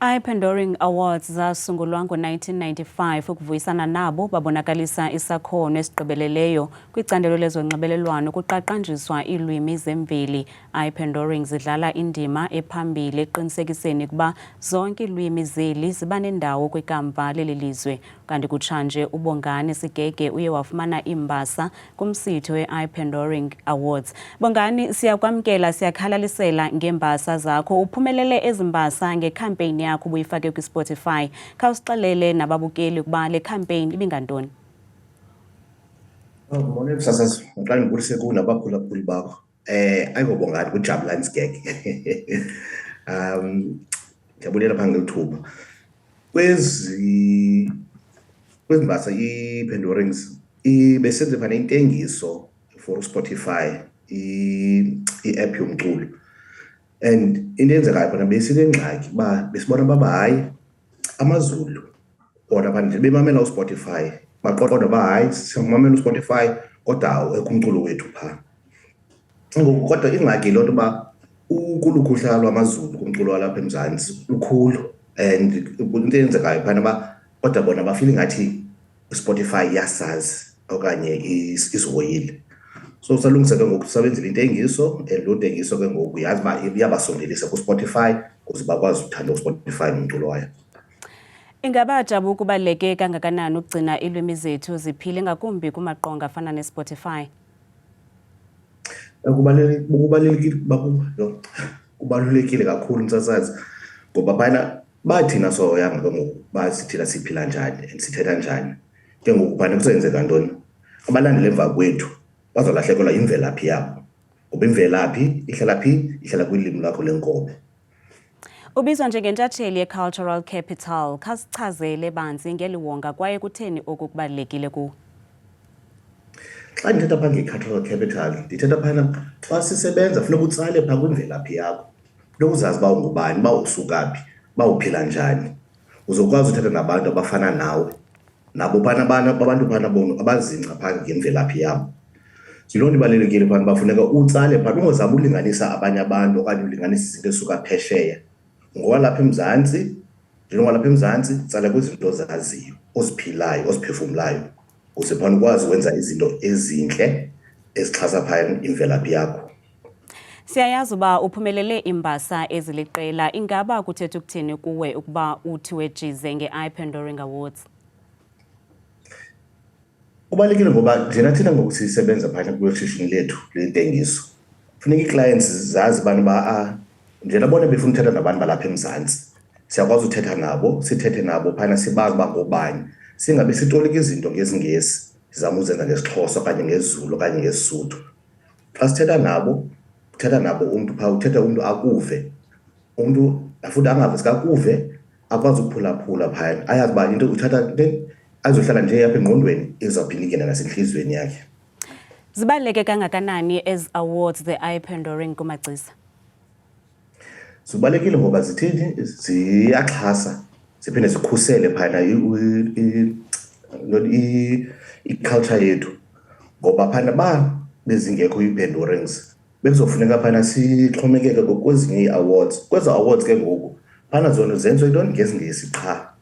I-Pandoring Awards zasungulwa ngo-1995 ukuvuyisana nabo babonakalisa isakhono esigqibeleleyo kwicandelo lezonxibelelwano kuqaqanjiswa iilwimi zemveli. I-Pandoring zidlala indima ephambili eqinisekiseni ukuba zonke iilwimi zeli ziba nendawo kwikamva leli lizwe. Kanti kutshanje uBongani Sigege uye wafumana imbasa kumsitho we-I-Pandoring Awards. Bongani, siyakwamkela, siyakhalalisela ngembasa zakho. Uphumelele ezimbasa ngekhampeyini yakho ubuyifake kwiSpotify. Khawusixelele nababukeli ukuba le campaign ibingantoni. Ngibona sasazi ngiqala ngibulise kunabaphulaphuli bakho. Ayikobongani kuJabulani Sigege. Ngiyabulela phambi kwethuba. Kwezimbasa i-Pandorings besenze phana intengiso for Spotify i-app yomculo. And into eyenzekayo phana besinengxaki ba besibona baba hayi amaZulu bona phana bemamela uSpotify baqoqoda ba hayi siyamamela uSpotify kodwa awekho umculo wethu pha. Kodwa ingxaki lonto ba ukulukhulala lwamaZulu kumculo walapha eMzantsi lukhulu, and into eyenzekayo phana ba kodwa bona bafeel ngathi uSpotify yasazi okanye isihoyile. So salungisa ke ngoku sisebenzile intengiso, lo ntengiso ke ngoku yazi ba iyabasondelisa kuSpotify ukuze bakwazi ukuthanda uSpotify nomculo wayo. Ingaba Jabu kubaluleke kangakanani ukugcina iilwimi zethu ziphile ngakumbi kumaqonga afana neSpotify? Kubalulekile kakhulu msasazi ngoba phana bathina soyanga ke ngoku basithina siphila njani and sithetha njani. Ke ngoku phana kusenzeka ntoni? Abalandeli emva kwethu bazolahlekelwa imvelaphi yabo. Ngoba imvelaphi ihlala phi? Ihlala kwilimi lakho lenkobe. Ubizwa njengentshatsheli ye-Cultural Capital. Khasichazele banzi ngeliwonga kwaye kutheni oku kubalulekile kuwo. Xa ndithetha phaa nge-Cultural Capital, ndithetha phana xa sisebenza funeka utsale phaa kwimvelaphi yakho. Funeka uzazi uba ungubani, uba usuka phi, uba uphila njani. Uzokwazi uthetha nabantu abafana nawe. Nabo phana abantu phana bona abazingca phaa ngemvelaphi yabo. Yiloo nto ibalulekile phana bafuneka utsale phana ungazama ulinganisa abanye abantu okanye ulinganisa izinto esuka phesheya. Ngowalapha eMzantsi, njengowalapha eMzantsi, tsala kwizinto ozaziyo, oziphilayo, oziphefumlayo. Ukuze phana ukwazi ukwenza izinto ezintle ezixhasa phaya imvelaphi yakho. Siyayazi uba uphumelele imbasa eziliqela. Ingaba kuthetha ukuthini kuwe ukuba uthi wejize nge-I-Pandoring Awards? Kubalulekile ngoba njena thina ngoku sisebenza phana kwishishini lethu lentengiso. Funeka ii-clients zazi abantu ba njena bona befuna uthetha nabantu balapha eMzantsi. Siyakwazi uthetha nabo, sithethe nabo phana sibazi uba ngobani. Singabe sitolika izinto ngesiNgesi, sizama uzenza ngesiXhosa okanye ngesiZulu okanye ngesiSuthu. Xa sithetha nabo, uthetha nabo umntu phaa, uthetha umntu akuve. Umntu afuthi angave sikakuve, akwazi ukuphulaphula phaya. Ayazi uba into uthatha azohlala nje apha engqondweni izawuphinda ingena nasentliziyweni yakhe. Zibaluleke kangakanani ezi awards ze-I-Pandoring kumagcisa? Zibalulekile ngoba zithini? Ziyaxhasa, ziphinde zikhusele phana i-culture yethu. Ngoba phana ba bezingekho ii-Pandorings bekuzofuneka phana sixhomekeke kwezinye ii-awards. Kwezi awards ke ngoku phana zona zenziwe intoni? NgesiNgesi qha.